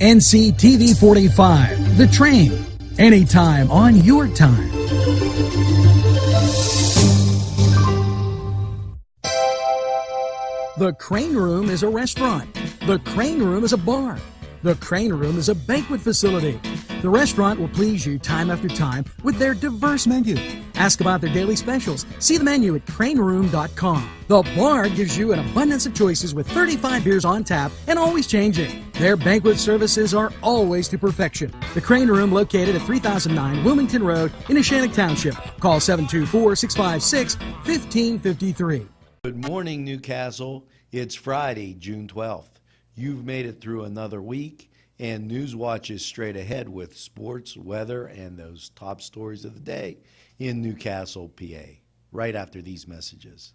NCTV45, The Train, anytime on your time. The Crane Room is a restaurant. The Crane Room is a bar. The Crane Room is a banquet facility. The restaurant will please you time after time with their diverse menu. Ask about their daily specials. See the menu at craneroom.com. The bar gives you an abundance of choices with 35 beers on tap and always changing. Their banquet services are always to perfection. The Crane Room, located at 3009 Wilmington Road in Neshannock Township. Call 724-656-1553. Good morning, Newcastle. It's Friday, June 12th. You've made it through another week, and NewsWatch is straight ahead with sports, weather, and those top stories of the day in Newcastle, PA, right after these messages.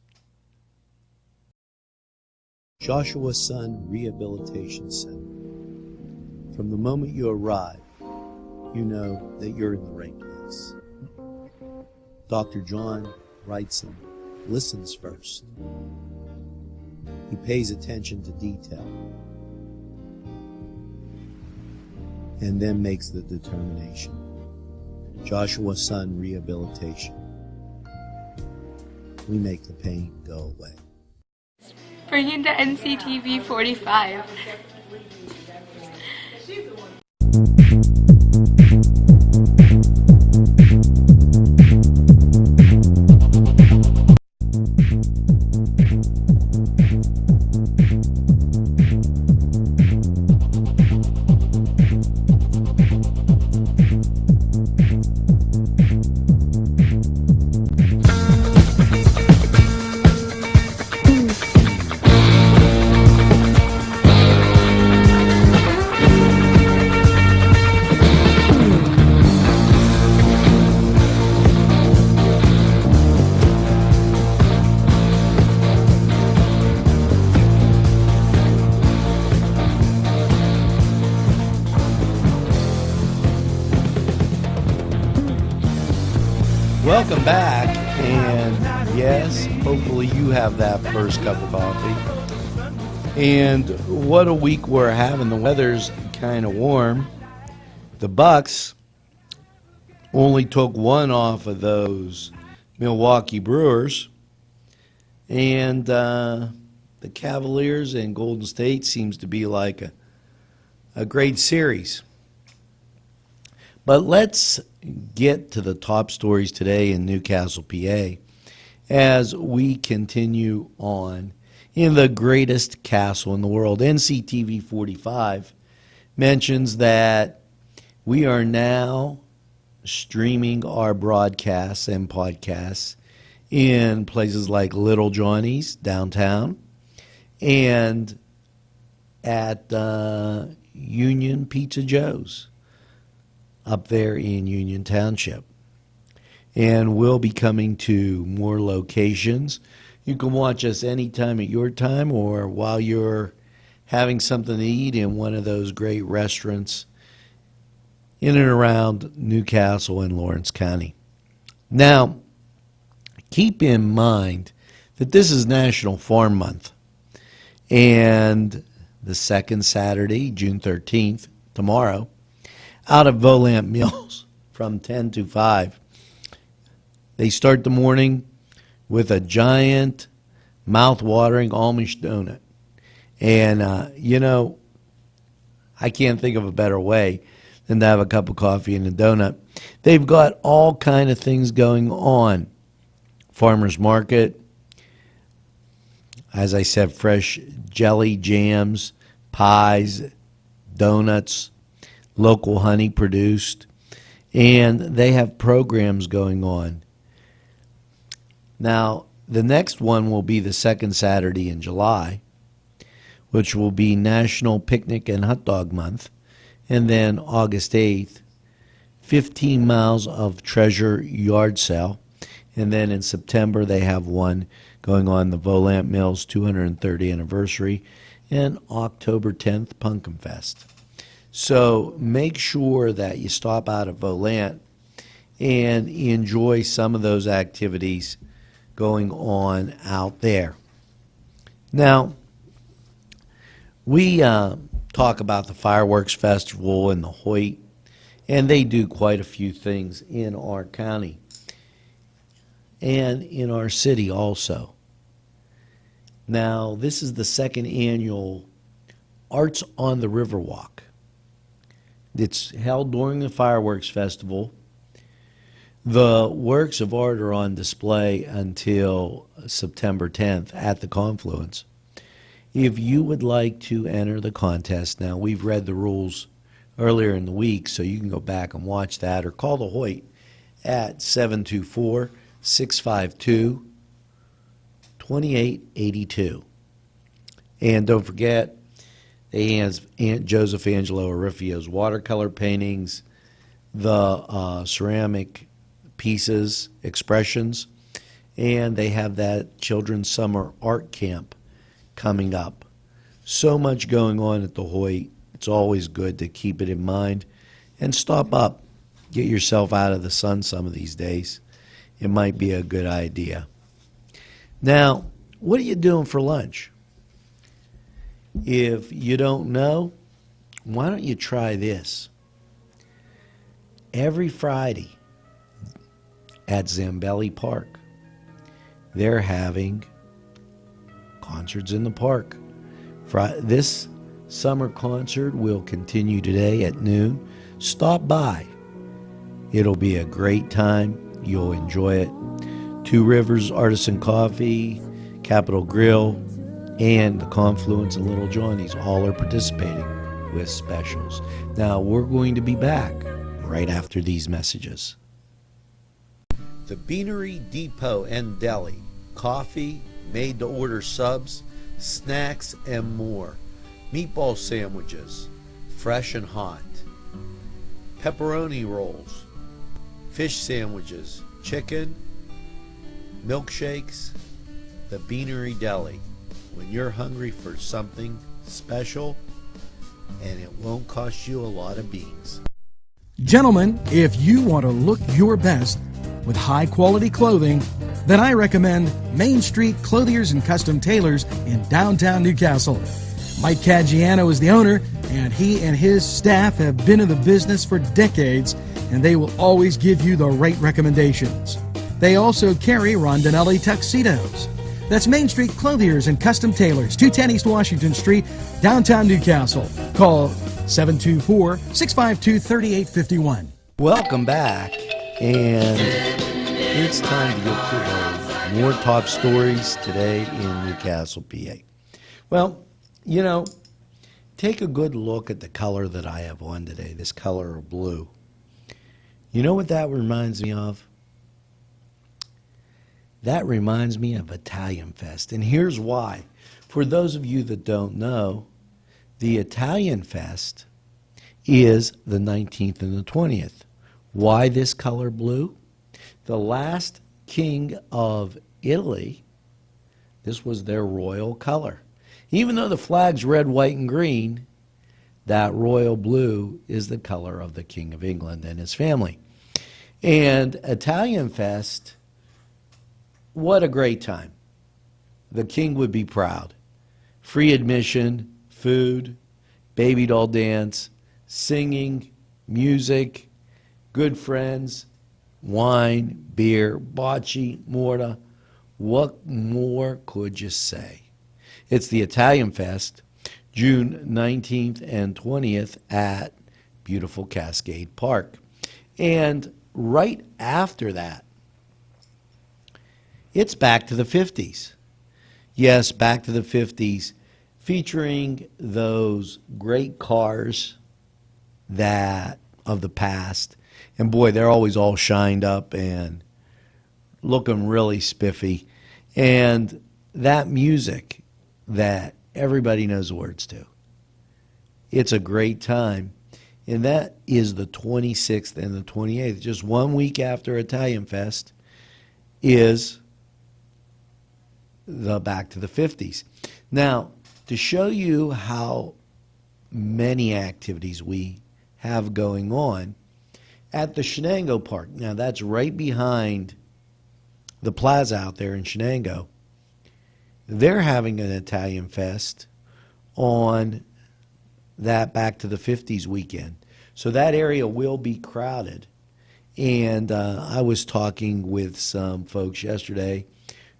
Joshua Sun Rehabilitation Center. From the moment you arrive, you know that you're in the right place. Dr. John Wrightson listens first. He pays attention to detail and then makes the determination. Joshua Sun Rehabilitation. We make the pain go away. Bringing to NCTV45. Welcome back, and yes, hopefully you have that first cup of coffee. And what a week we're having. The weather's kind of warm. The Bucks only took one off of those Milwaukee Brewers, and the Cavaliers and Golden State seems to be like a great series. But let's get to the top stories today in Newcastle, PA, as we continue on in the greatest castle in the world. NCTV45 mentions that we are now streaming our broadcasts and podcasts in places like Little Johnny's downtown and at Union Pizza Joe's up there in Union Township. And we'll be coming to more locations. You can watch us anytime at your time or while you're having something to eat in one of those great restaurants in and around Newcastle and Lawrence County. Now, keep in mind that this is National Farm Month, and the second Saturday, June 13th, tomorrow, out of Volant Mills from 10 to 5. They start the morning with a giant, mouth-watering Amish donut. And, I can't think of a better way than to have a cup of coffee and a donut. They've got all kind of things going on. Farmers market, as I said, fresh jelly, jams, pies, donuts, local honey produced, and they have programs going on. Now, the next one will be the second Saturday in July, which will be National Picnic and Hot Dog Month, and then August 8th, 15 miles of treasure yard sale, and then in September they have one going on, the Volant Mills 230th anniversary, and October 10th, Pumpkin Fest. So make sure that you stop out at Volant and enjoy some of those activities going on out there. Now, we talk about the fireworks festival and the Hoyt, and they do quite a few things in our county and in our city also. Now, this is the second annual Arts on the Riverwalk. It's held during the fireworks festival. The works of art are on display until September 10th at the Confluence. If you would like to enter the contest, now we've read the rules earlier in the week, so you can go back and watch that, or call the Hoyt at 724-652-2882. And don't forget, they have Aunt Joseph Angelo Arifio's watercolor paintings, the ceramic pieces, expressions, and they have that children's summer art camp coming up. So much going on at the Hoyt. It's always good to keep it in mind and stop up. Get yourself out of the sun some of these days. It might be a good idea. Now, what are you doing for lunch? If you don't know, why don't you try this? Every Friday at Zambelli Park, they're having concerts in the park. This summer concert will continue today at noon. Stop by. It'll be a great time. You'll enjoy it. Two Rivers Artisan Coffee, Capitol Grill, and the Confluence and Little Johnny's all are participating with specials. Now, we're going to be back right after these messages. The Beanery Depot and Deli. Coffee, made-to-order subs, snacks, and more. Meatball sandwiches, fresh and hot. Pepperoni rolls, fish sandwiches, chicken, milkshakes. The Beanery Deli. When you're hungry for something special, and it won't cost you a lot of beans. Gentlemen, if you want to look your best with high-quality clothing, then I recommend Main Street Clothiers and Custom Tailors in downtown Newcastle. Mike Caggiano is the owner, and he and his staff have been in the business for decades, and they will always give you the right recommendations. They also carry Rondinelli tuxedos. That's Main Street Clothiers and Custom Tailors, 210 East Washington Street, downtown Newcastle. Call 724-652-3851. Welcome back, and it's time to get to those more top stories today in Newcastle, PA. Well, you know, take a good look at the color that I have on today, this color of blue. You know what that reminds me of? That reminds me of Italian Fest, and here's why. For those of you that don't know, the Italian Fest is the 19th and the 20th. Why this color blue? The last king of Italy, this was their royal color. Even though the flag's red, white, and green, that royal blue is the color of the King of England and his family. And Italian Fest, what a great time. The king would be proud. Free admission, food, baby doll dance, singing, music, good friends, wine, beer, bocce, morta. What more could you say? It's the Italian Fest, June 19th and 20th at beautiful Cascade Park. And right after that, it's Back to the 50s. Yes, Back to the 50s, featuring those great cars that of the past. And boy, they're always all shined up and looking really spiffy. And that music that everybody knows the words to. It's a great time. And that is the 26th and the 28th. Just 1 week after Italian Fest is the Back to the 50s. Now, to show you how many activities we have going on at the Shenango Park. Now, that's right behind the plaza out there in Shenango. They're having an Italian Fest on that Back to the 50s weekend. So that area will be crowded. And I was talking with some folks yesterday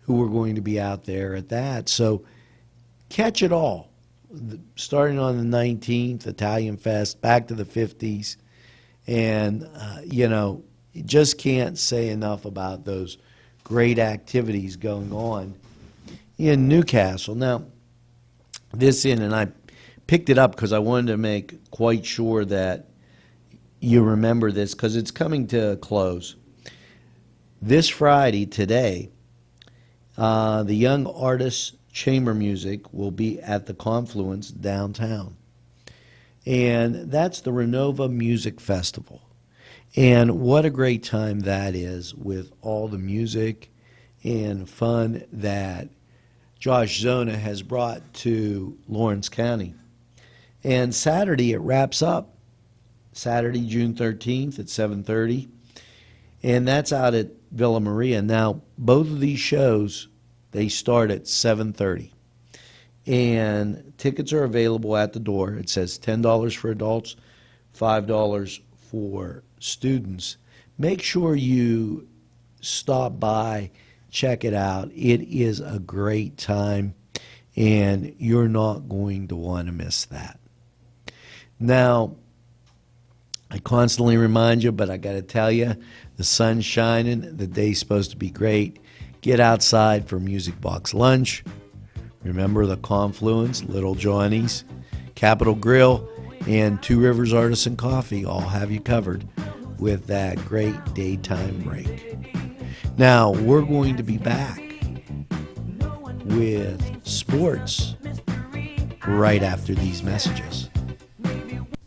who were going to be out there at that. So catch it all. Starting on the 19th, Italian Fest, Back to the 50s. And, you just can't say enough about those great activities going on in Newcastle. Now, and I picked it up because I wanted to make quite sure that you remember this because it's coming to a close. This Friday, today, the Young Artists Chamber Music will be at the Confluence downtown. And that's the Renova Music Festival. And what a great time that is with all the music and fun that Josh Zona has brought to Lawrence County. And Saturday it wraps up. Saturday, June 13th at 7:30. And that's out at Villa Maria. Now, both of these shows, they start at 7:30. And tickets are available at the door. It says $10 for adults, $5 for students. Make sure you stop by, check it out. It is a great time, and you're not going to want to miss that. Now, I constantly remind you, but I got to tell you, the sun's shining, the day's supposed to be great. Get outside for Music Box Lunch. Remember the Confluence, Little Johnny's, Capitol Grill, and Two Rivers Artisan Coffee all have you covered with that great daytime break. Now, we're going to be back with sports right after these messages.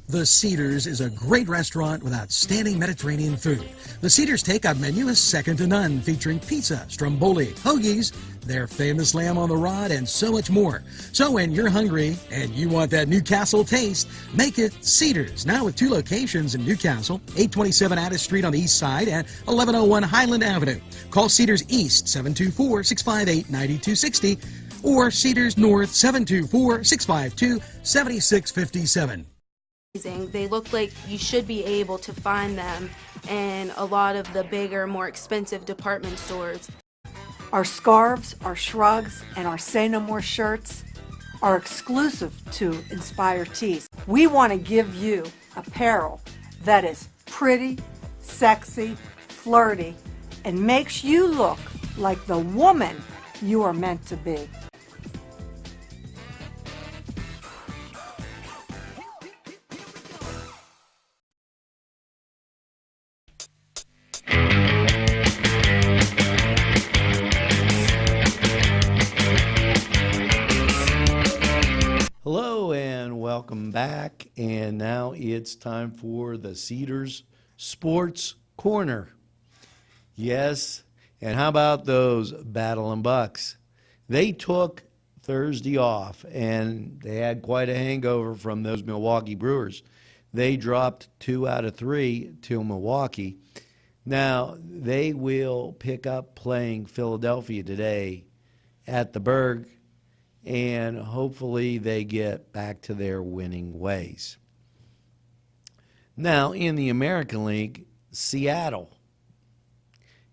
The Cedars is a great restaurant with outstanding Mediterranean food. The Cedars takeout menu is second to none, featuring pizza, stromboli, hoagies, their famous lamb on the rod, and so much more. So when you're hungry and you want that Newcastle taste, make it Cedars. Now with 2 locations in Newcastle, 827 Addis Street on the east side and 1101 Highland Avenue. Call Cedars East, 724-658-9260, or Cedars North, 724-652-7657. They look like you should be able to find them in a lot of the bigger, more expensive department stores. Our scarves, our shrugs, and our Say No More shirts are exclusive to Inspire Tees. We want to give you apparel that is pretty, sexy, flirty, and makes you look like the woman you are meant to be. Hello and welcome back. And now it's time for the Cedars Sports Corner. Yes, and how about those Battling Bucks? They took Thursday off, and they had quite a hangover from those Milwaukee Brewers. They dropped 2 out of 3 to Milwaukee. Now, they will pick up playing Philadelphia today at the Berg, and hopefully they get back to their winning ways. Now, in the American League, Seattle.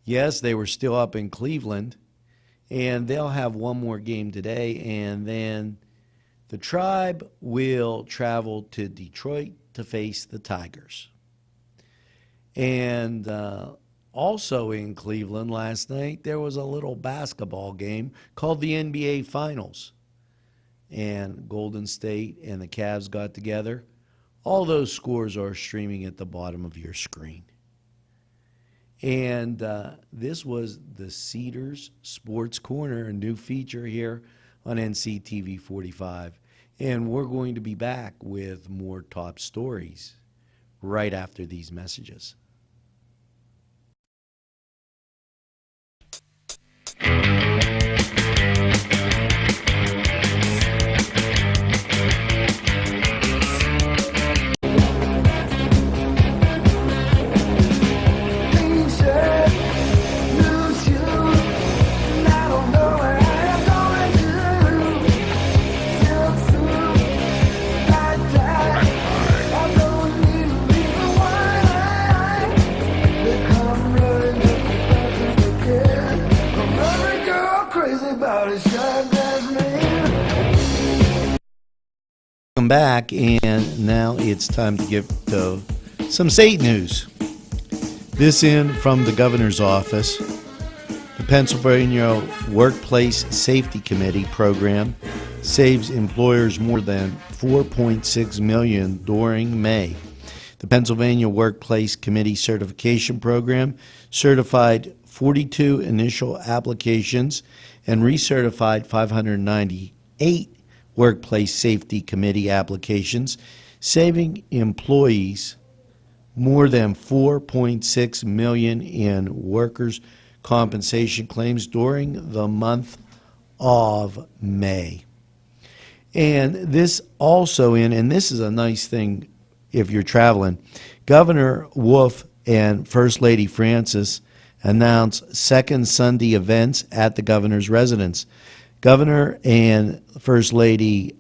Yes, they were still up in Cleveland, and they'll have one more game today, and then the Tribe will travel to Detroit to face the Tigers. And also in Cleveland last night, there was a little basketball game called the NBA Finals. And Golden State and the Cavs got together. All those scores are streaming at the bottom of your screen. And this was the Cedars Sports Corner, a new feature here on NCTV45. And we're going to be back with more top stories right after these messages. Welcome back, and now it's time to get some state news. This in from the governor's office. The Pennsylvania Workplace Safety Committee program saves employers more than $4.6 million during May. The Pennsylvania Workplace Committee Certification Program certified 42 initial applications and recertified 598 Workplace Safety Committee applications, saving employees more than $4.6 million in workers' compensation claims during the month of May. And this also and this is a nice thing if you're traveling, Governor Wolf and First Lady Francis announced second Sunday events at the governor's residence. Governor and First Lady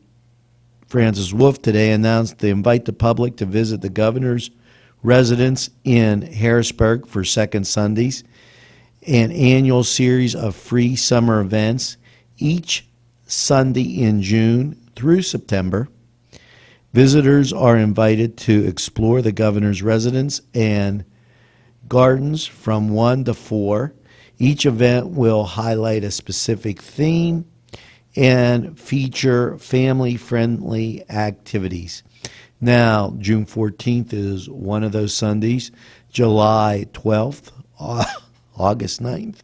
Francis Wolf today announced they invite the public to visit the governor's residence in Harrisburg for second Sundays, an annual series of free summer events each Sunday in June through September. Visitors are invited to explore the governor's residence and gardens from 1 to 4. Each event will highlight a specific theme and feature family-friendly activities. Now, June 14th is one of those Sundays, July 12th, August 9th,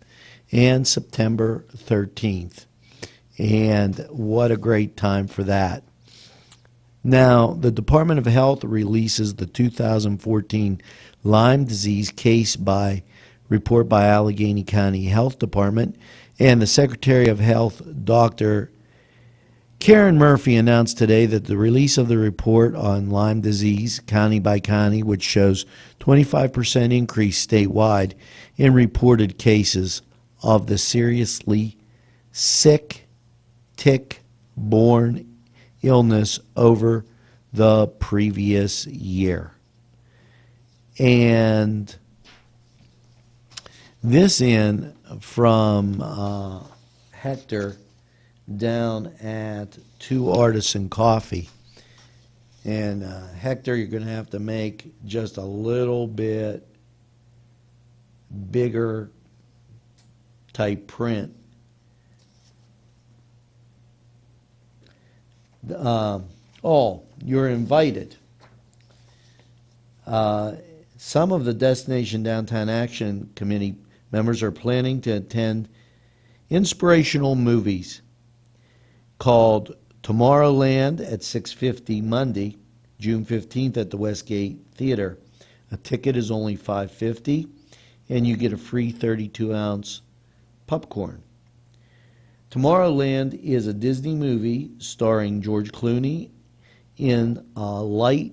and September 13th. And what a great time for that. Now, the Department of Health releases the 2014 Lyme disease case report by Allegheny County Health Department, and the Secretary of Health, Dr. Karen Murphy, announced today that the release of the report on Lyme disease, county by county, which shows 25% increase statewide in reported cases of the seriously sick tick-borne illness over the previous year. And this in from Hector down at Two Artisan Coffee. And Hector, you're going to have to make just a little bit bigger type print. You're invited. Some of the Destination Downtown Action Committee members are planning to attend inspirational movies called Tomorrowland at 6:50 Monday, June 15th at the Westgate Theater. A ticket is only $5.50, and you get a free 32-ounce popcorn. Tomorrowland is a Disney movie starring George Clooney in A Light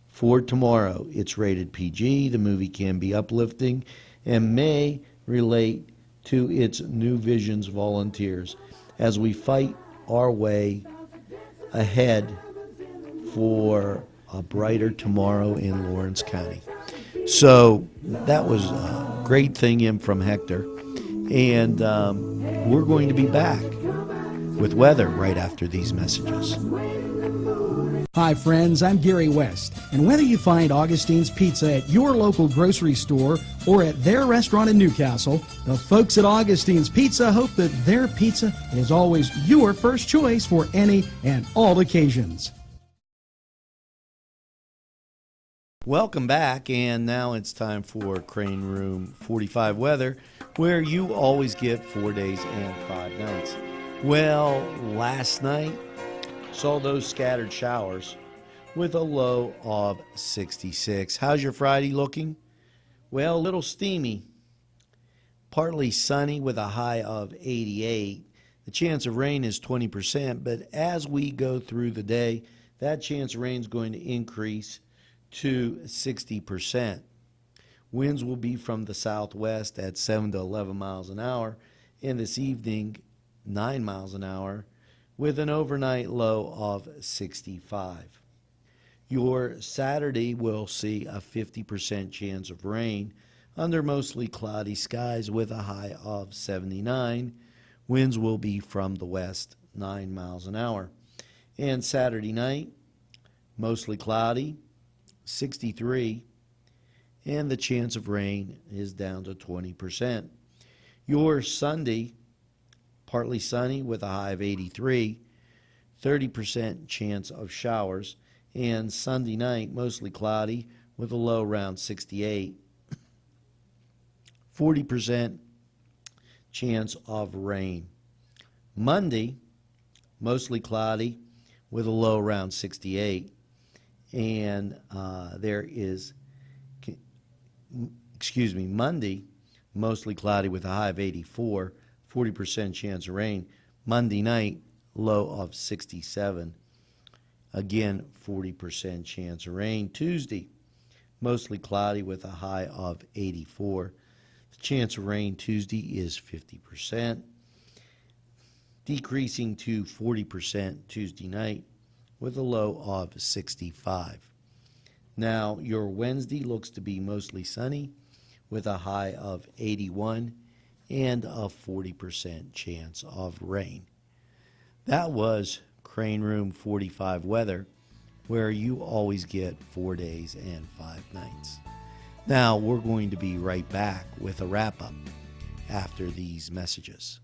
for Tomorrow. It's rated PG. The movie can be uplifting and may relate to its New Visions volunteers as we fight our way ahead for a brighter tomorrow in Lawrence County. So that was a great thing in from Hector. And we're going to be back with weather right after these messages. Hi friends, I'm Gary West, and whether you find Augustine's Pizza at your local grocery store or at their restaurant in Newcastle, the folks at Augustine's Pizza hope that their pizza is always your first choice for any and all occasions. Welcome back, and now it's time for Crane Room 45 weather, where you always get 4 days and 5 nights. Well, last night saw those scattered showers with a low of 66. How's your Friday looking? Well, a little steamy. Partly sunny with a high of 88. The chance of rain is 20%, but as we go through the day, that chance of rain is going to increase to 60%. Winds will be from the southwest at 7 to 11 miles an hour, and this evening 9 miles an hour with an overnight low of 65. Your Saturday will see a 50% chance of rain under mostly cloudy skies with a high of 79. Winds will be from the west 9 miles an hour. And Saturday night, mostly cloudy, 63, and the chance of rain is down to 20%. Your Sunday, partly sunny with a high of 83, 30% chance of showers, and Sunday night, mostly cloudy with a low around 68, 40% chance of rain. Monday, mostly cloudy with a low around 68, and Monday, mostly cloudy with a high of 84, 40% chance of rain. Monday night, low of 67. Again, 40% chance of rain. Tuesday, mostly cloudy with a high of 84. The chance of rain Tuesday is 50%, decreasing to 40% Tuesday night with a low of 65. Now, your Wednesday looks to be mostly sunny with a high of 81 and a 40% chance of rain. That was Crane Room 45 weather, where you always get 4 days and 5 nights. Now, we're going to be right back with a wrap-up after these messages.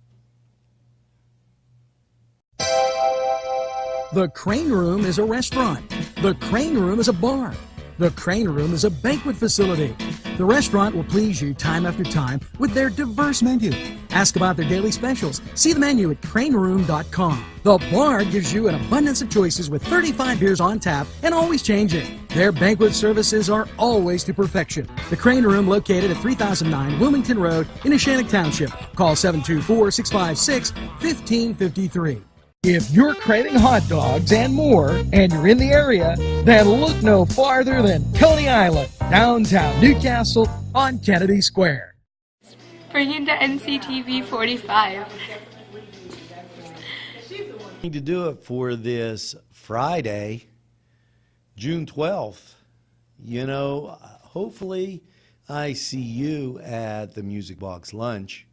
The Crane Room is a restaurant. The Crane Room is a bar. The Crane Room is a banquet facility. The restaurant will please you time after time with their diverse menu. Ask about their daily specials. See the menu at craneroom.com. The bar gives you an abundance of choices with 35 beers on tap and always changing. Their banquet services are always to perfection. The Crane Room, located at 3009 Wilmington Road in Neshannock Township. Call 724-656-1553. If you're craving hot dogs and more, and you're in the area, then look no farther than Coney Island, downtown Newcastle on Kennedy Square. Bring to NCTV45. Going to do it for this Friday, June 12th. You know, hopefully I see you at the Music Box Lunch,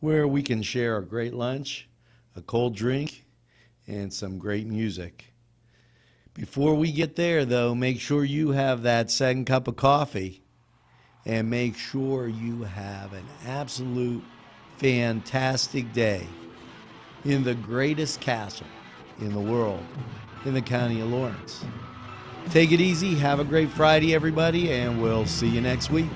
where we can share a great lunch, a cold drink, and some great music. Before we get there, though, make sure you have that second cup of coffee, and make sure you have an absolute fantastic day in the greatest castle in the world, in the county of Lawrence. Take it easy. Have a great Friday, everybody, and we'll see you next week.